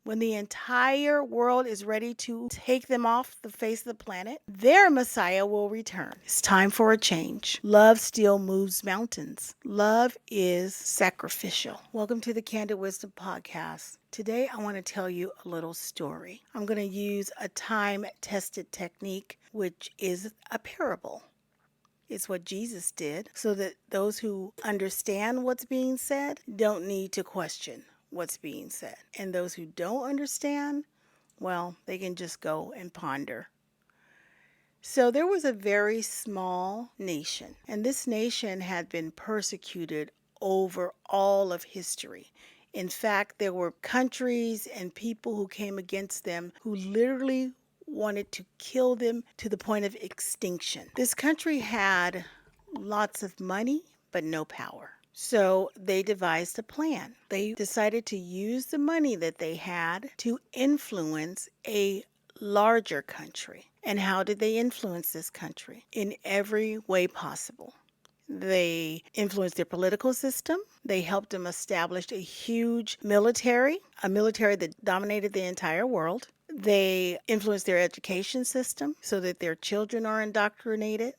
when the entire world is ready to take them off the face of the planet, their Messiah will return. It's time for a change. Love still moves mountains. Love is sacrificial. Welcome to the Candid Wisdom Podcast. Today, I want to tell you a little story. I'm going to use a time-tested technique, which is a parable. It's what Jesus did so that those who understand what's being said don't need to question what's being said. And those who don't understand, well, they can just go and ponder. So there was a very small nation, and this nation had been persecuted over all of history. In fact, there were countries and people who came against them who literally wanted to kill them to the point of extinction. This country had lots of money, but no power. So they devised a plan. They decided to use the money that they had to influence a larger country. And how did they influence this country? In every way possible. They influenced their political system. They helped them establish a huge military, a military that dominated the entire world. They influenced their education system so that their children are indoctrinated.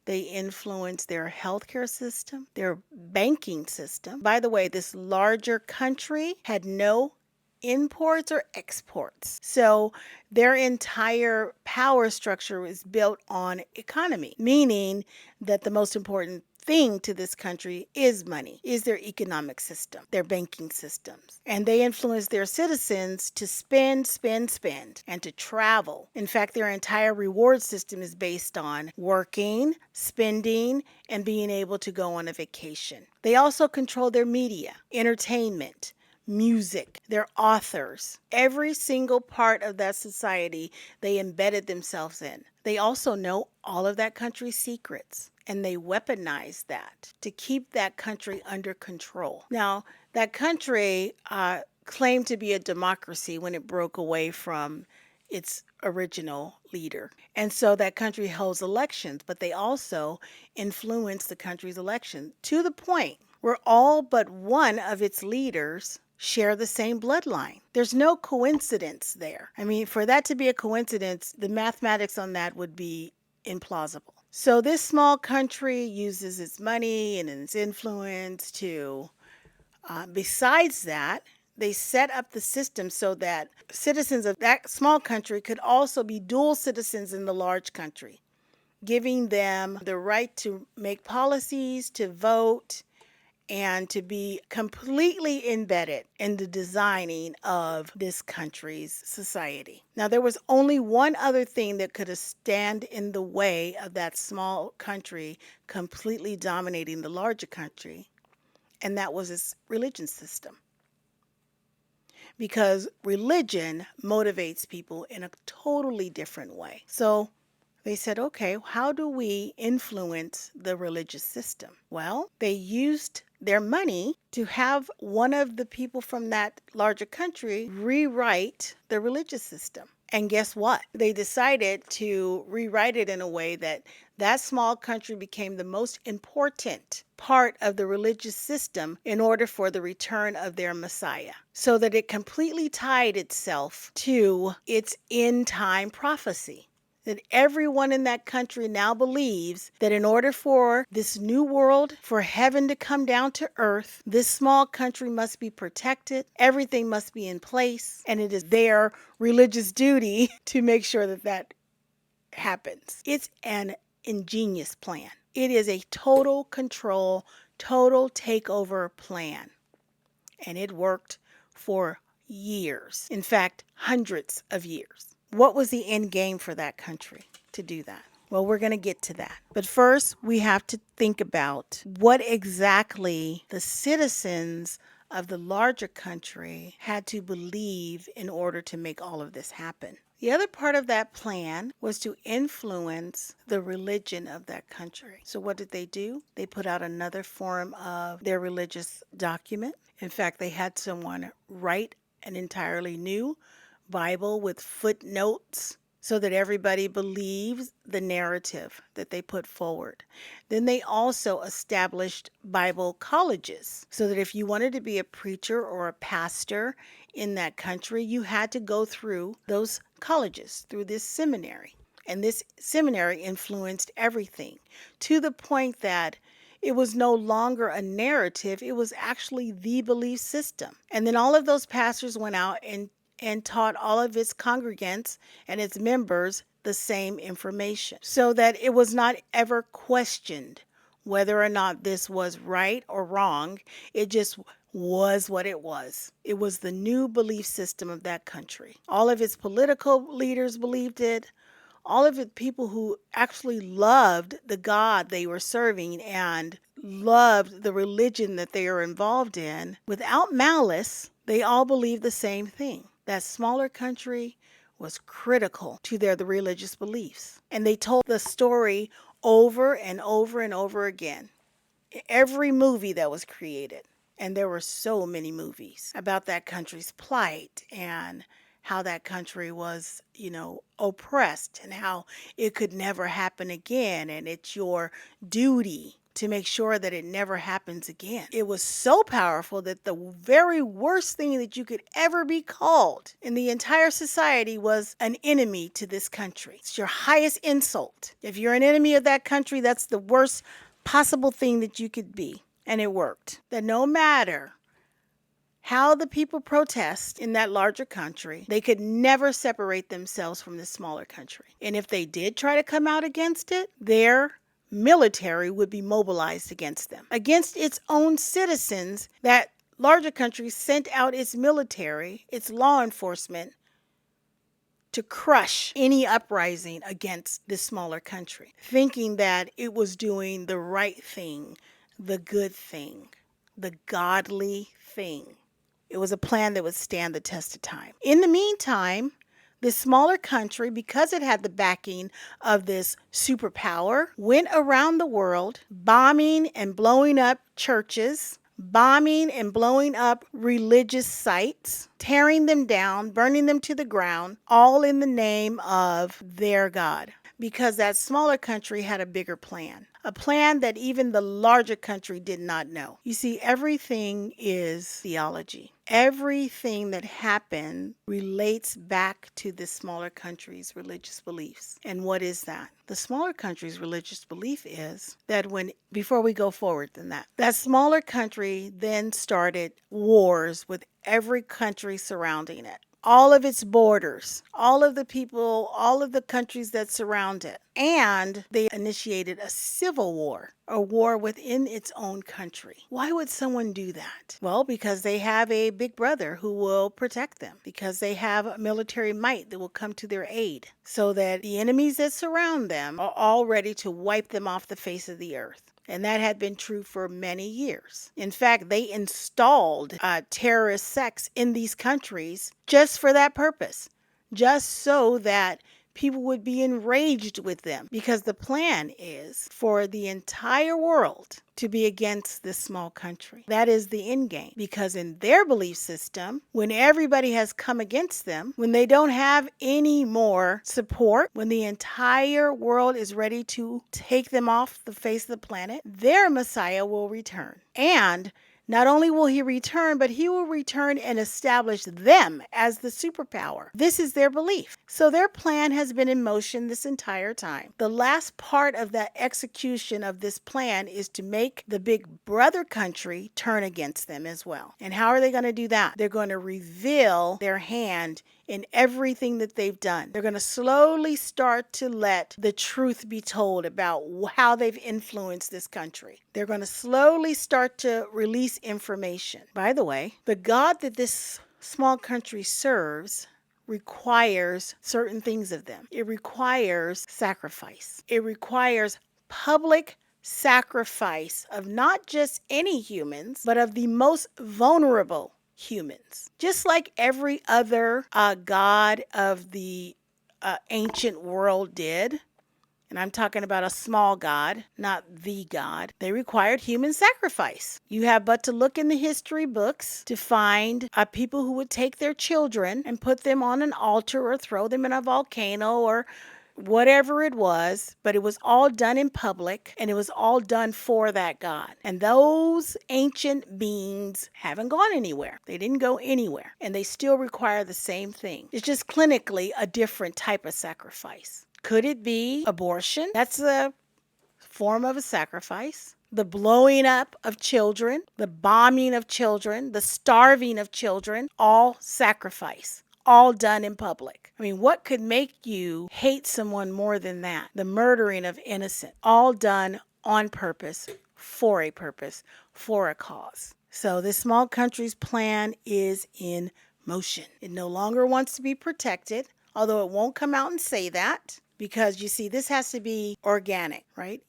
They influence their healthcare system, their banking system. By the way, this larger country had no imports or exports. So their entire power structure is built on economy, meaning that the most important thing to this country is money, is their economic system, their banking systems. And they influence their citizens to spend, and to travel. In fact, their entire reward system is based on working, spending, and being able to go on a vacation. They also control their media, entertainment, music, their authors. Every single part of that society they embedded themselves in. They also know all of that country's secrets, and they weaponize that to keep that country under control. Now, that country claimed to be a democracy when it broke away from its original leader. And so that country holds elections, but they also influence the country's election to the point where all but one of its leaders share the same bloodline. There's no coincidence there. I mean, for that to be a coincidence, the mathematics on that would be implausible. So this small country uses its money and its influence to, besides that, they set up the system so that citizens of that small country could also be dual citizens in the large country, giving them the right to make policies, to vote, and to be completely embedded in the designing of this country's society. Now, there was only one other thing that could stand in the way of that small country completely dominating the larger country, and that was its religion system. Because religion motivates people in a totally different way. So they said, okay, how do we influence the religious system? Well, they used their money to have one of the people from that larger country rewrite the religious system. And guess what? They decided to rewrite it in a way that that small country became the most important part of the religious system in order for the return of their Messiah, so that it completely tied itself to its end time prophecy. That everyone in that country now believes that in order for this new world, for heaven to come down to earth, this small country must be protected, everything must be in place, and it is their religious duty to make sure that that happens. It's an ingenious plan. It is a total control, total takeover plan. And it worked for years. In fact, hundreds of years. What was the end game for that country to do that? Well, we're going to get to that. But first, we have to think about what exactly the citizens of the larger country had to believe in order to make all of this happen. The other part of that plan was to influence the religion of that country. So what did they do? They put out another form of their religious document. In fact, they had someone write an entirely new Bible with footnotes so that everybody believes the narrative that they put forward. Then they also established Bible colleges so that if you wanted to be a preacher or a pastor in that country, you had to go through those colleges, through this seminary. And this seminary influenced everything to the point that it was no longer a narrative, it was actually the belief system. And then all of those pastors went out and taught all of its congregants and its members the same information so that it was not ever questioned whether or not this was right or wrong. It just was what it was. It was the new belief system of that country. All of its political leaders believed it. All of the people who actually loved the God they were serving and loved the religion that they are involved in, without malice, they all believed the same thing. That smaller country was critical to their religious beliefs. And they told the story over and over and over again. Every movie that was created, and there were so many movies about that country's plight and how that country was, oppressed and how it could never happen again. And it's your duty to make sure that it never happens again. It was so powerful that the very worst thing that you could ever be called in the entire society was an enemy to this country. It's your highest insult. If you're an enemy of that country, that's the worst possible thing that you could be. And it worked. That no matter how the people protest in that larger country, they could never separate themselves from the smaller country. And if they did try to come out against it, their military would be mobilized against them. Against its own citizens, that larger country sent out its military, its law enforcement, to crush any uprising against this smaller country, thinking that it was doing the right thing, the good thing, the godly thing. It was a plan that would stand the test of time. In the meantime, this smaller country, because it had the backing of this superpower, went around the world bombing and blowing up churches, bombing and blowing up religious sites, tearing them down, burning them to the ground, all in the name of their God. Because that smaller country had a bigger plan, a plan that even the larger country did not know. You see, everything is theology. Everything that happened relates back to the smaller country's religious beliefs. And what is that? The smaller country's religious belief is that before we go forward than that smaller country then started wars with every country surrounding it. All of its borders, all of the people, all of the countries that surround it. And they initiated a civil war, a war within its own country. Why would someone do that? Well, because they have a big brother who will protect them, because they have a military might that will come to their aid, so that the enemies that surround them are all ready to wipe them off the face of the earth. And that had been true for many years. In fact, they installed terrorist sects in these countries just for that purpose, just so that people would be enraged with them, because the plan is for the entire world to be against this small country. That is the end game, because in their belief system, when everybody has come against them, when they don't have any more support, when the entire world is ready to take them off the face of the planet, their Messiah will return. And not only will he return, but he will return and establish them as the superpower. This is their belief. So their plan has been in motion this entire time. The last part of that execution of this plan is to make the big brother country turn against them as well. And how are they going to do that? They're going to reveal their hand in everything that they've done. They're going to slowly start to let the truth be told about how they've influenced this country. They're going to slowly start to release information. By the way, the God that this small country serves requires certain things of them. It requires sacrifice. It requires public sacrifice of not just any humans, but of the most vulnerable humans. Just like every other god of the ancient world did, and I'm talking about a small God, not the God, they required human sacrifice. You have but to look in the history books to find people who would take their children and put them on an altar or throw them in a volcano or whatever it was, but it was all done in public and it was all done for that God. And those ancient beings haven't gone anywhere. They didn't go anywhere, and they still require the same thing. It's just clinically a different type of sacrifice. Could it be abortion? That's a form of a sacrifice. The blowing up of children, the bombing of children, the starving of children, all sacrifice. All done in public. I mean, what could make you hate someone more than that? The murdering of innocent, all done on purpose, for a cause. So this small country's plan is in motion. It no longer wants to be protected, although it won't come out and say that, because you see, this has to be organic, right?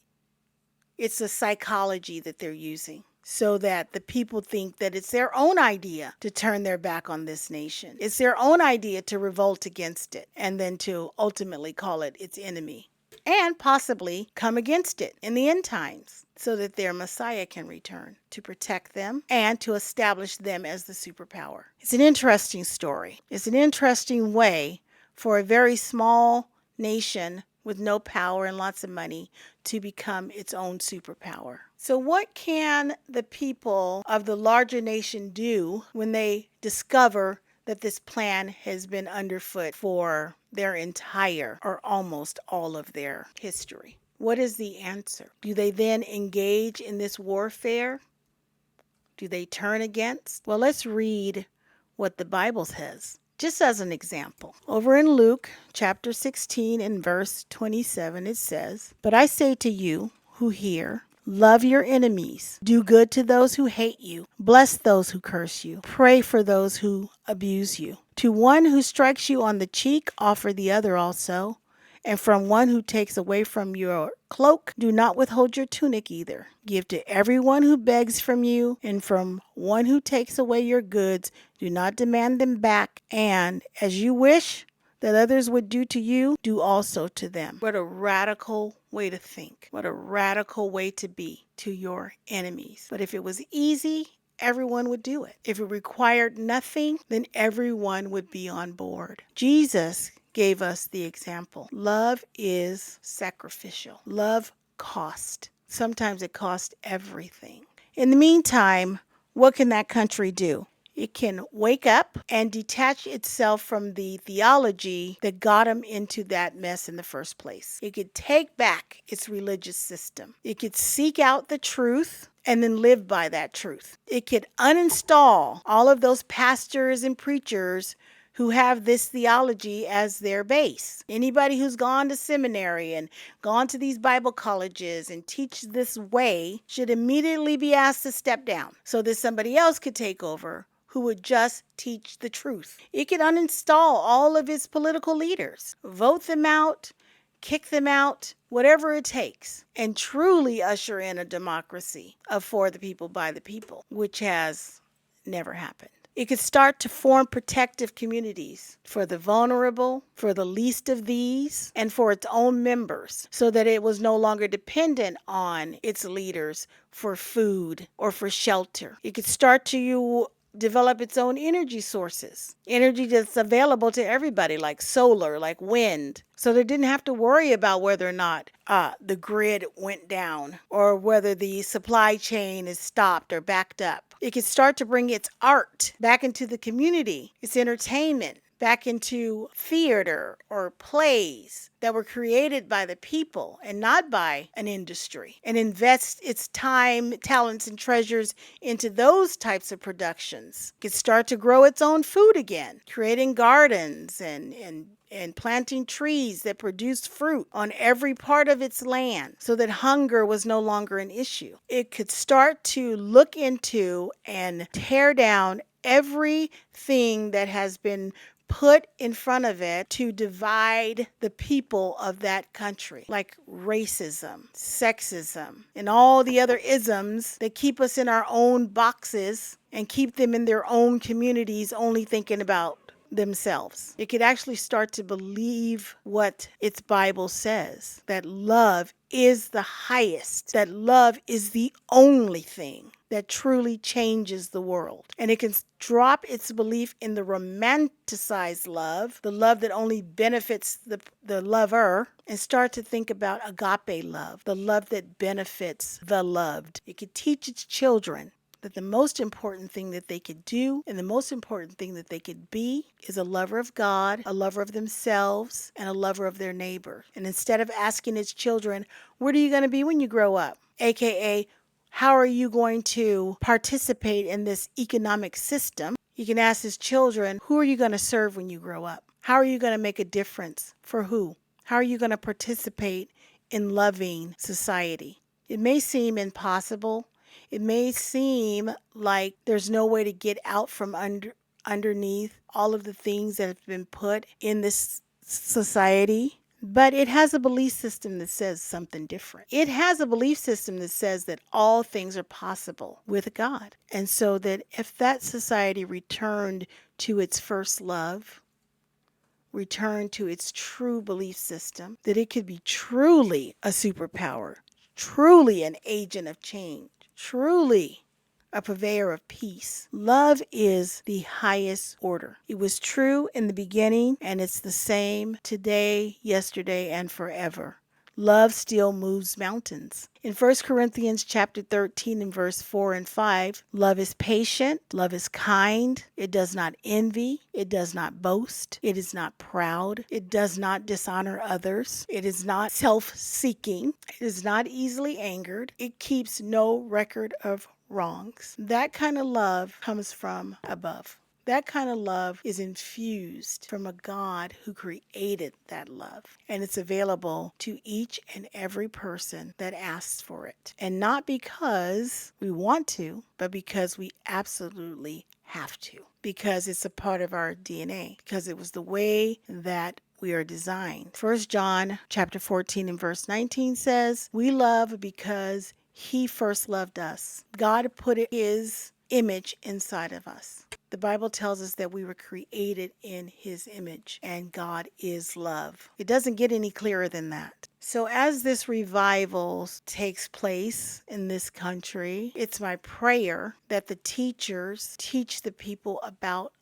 It's a psychology that they're using, so that the people think that it's their own idea to turn their back on this nation. It's their own idea to revolt against it and then to ultimately call it its enemy and possibly come against it in the end times so that their Messiah can return to protect them and to establish them as the superpower. It's an interesting story. It's an interesting way for a very small nation with no power and lots of money to become its own superpower. So what can the people of the larger nation do when they discover that this plan has been underfoot for their entire or almost all of their history? What is the answer? Do they then engage in this warfare? Do they turn against? Well, let's read what the Bible says. Just as an example, over in Luke chapter 16 and verse 27, it says, "But I say to you who hear, love your enemies, do good to those who hate you, bless those who curse you, pray for those who abuse you. To one who strikes you on the cheek, offer the other also. And from one who takes away from your cloak, do not withhold your tunic either. Give to everyone who begs from you, and from one who takes away your goods, do not demand them back. And as you wish that others would do to you, do also to them." What a radical way to think. What a radical way to be to your enemies. But if it was easy, everyone would do it. If it required nothing, then everyone would be on board. Jesus gave us the example. Love is sacrificial. Love cost. Sometimes it costs everything. In the meantime, what can that country do? It can wake up and detach itself from the theology that got them into that mess in the first place. It could take back its religious system. It could seek out the truth and then live by that truth. It could uninstall all of those pastors and preachers who have this theology as their base. Anybody who's gone to seminary and gone to these Bible colleges and teach this way should immediately be asked to step down so that somebody else could take over who would just teach the truth. It could uninstall all of its political leaders, vote them out, kick them out, whatever it takes, and truly usher in a democracy of for the people, by the people, which has never happened. It could start to form protective communities for the vulnerable, for the least of these, and for its own members, so that it was no longer dependent on its leaders for food or for shelter. It could start to develop its own energy sources, energy that's available to everybody, like solar, like wind. So they didn't have to worry about whether or not the grid went down or whether the supply chain is stopped or backed up. It could start to bring its art back into the community, its entertainment, back into theater or plays that were created by the people and not by an industry, and invest its time, talents, and treasures into those types of productions. It could start to grow its own food again, creating gardens and planting trees that produced fruit on every part of its land so that hunger was no longer an issue. It could start to look into and tear down everything that has been put in front of it to divide the people of that country, like racism, sexism, and all the other isms that keep us in our own boxes and keep them in their own communities only thinking about themselves. It could actually start to believe what its Bible says, that love is the highest, that love is the only thing that truly changes the world. And it can drop its belief in the romanticized love, the love that only benefits the lover, and start to think about agape love, the love that benefits the loved. It could teach its children that the most important thing that they could do and the most important thing that they could be is a lover of God, a lover of themselves, and a lover of their neighbor. And instead of asking its children, what are you going to be when you grow up? AKA, how are you going to participate in this economic system? You can ask his children, who are you going to serve when you grow up? How are you going to make a difference? For who? How are you going to participate in loving society? It may seem impossible. It may seem like there's no way to get out from underneath all of the things that have been put in this society. But it has a belief system that says something different. It has a belief system that says that all things are possible with God. And so that if that society returned to its first love, returned to its true belief system, that it could be truly a superpower, truly an agent of change, truly a purveyor of peace. Love is the highest order. It was true in the beginning, and it's the same today, yesterday, and forever. Love still moves mountains. In 1 Corinthians chapter 13 and verse 4 and 5, love is patient, love is kind, it does not envy, it does not boast, it is not proud, it does not dishonor others, it is not self-seeking, it is not easily angered, it keeps no record of wrongs. That kind of love comes from above. That kind of love is infused from a God who created that love. And it's available to each and every person that asks for it. And not because we want to, but because we absolutely have to. Because it's a part of our DNA. Because it was the way that we are designed. 1 John chapter 14 and verse 19 says, we love because He first loved us. God put His image inside of us. The Bible tells us that we were created in His image, and God is love. It doesn't get any clearer than that. So as this revival takes place in this country, it's my prayer that the teachers teach the people about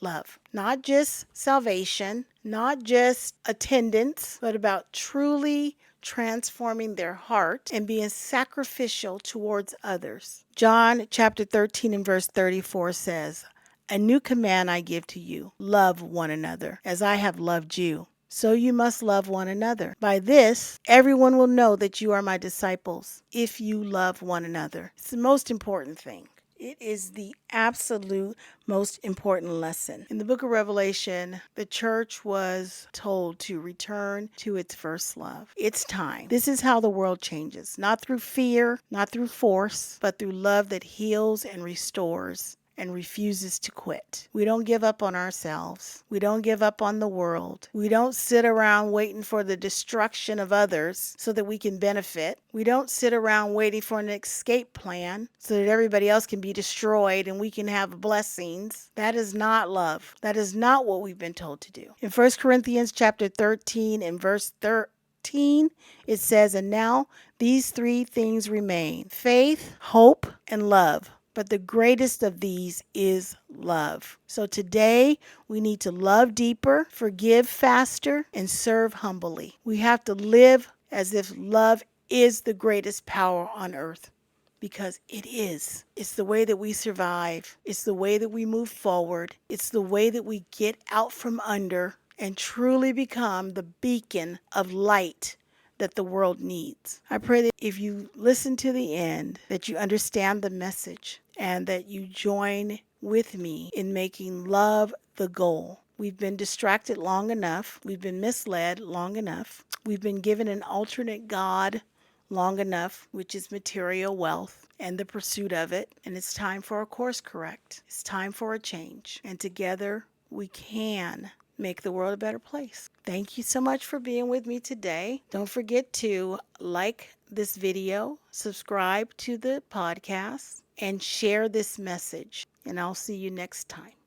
love. Not just salvation, not just attendance, but about truly transforming their heart and being sacrificial towards others. John chapter 13 and verse 34 says, a new command I give to you, love one another as I have loved you. So you must love one another. By this, everyone will know that you are my disciples if you love one another. It's the most important thing. It is the absolute most important lesson. In the book of Revelation, the church was told to return to its first love. It's time. This is how the world changes. Not through fear, not through force, but through love that heals and restores and refuses to quit. We don't give up on ourselves. We don't give up on the world. We don't sit around waiting for the destruction of others so that we can benefit. We don't sit around waiting for an escape plan so that everybody else can be destroyed and we can have blessings. That is not love. That is not what we've been told to do. In 1 Corinthians chapter 13 and verse 13, it says, and now these three things remain: faith, hope, and love. But the greatest of these is love. So today we need to love deeper, forgive faster, and serve humbly. We have to live as if love is the greatest power on earth, because it is. It's the way that we survive. It's the way that we move forward. It's the way that we get out from under and truly become the beacon of light that the world needs. I pray that if you listen to the end, that you understand the message and that you join with me in making love the goal. We've been distracted long enough. We've been misled long enough. We've been given an alternate God long enough, which is material wealth and the pursuit of it. And it's time for a course correct. It's time for a change. And together we can make the world a better place. Thank you so much for being with me today. Don't forget to like this video, subscribe to the podcast, and share this message. And I'll see you next time.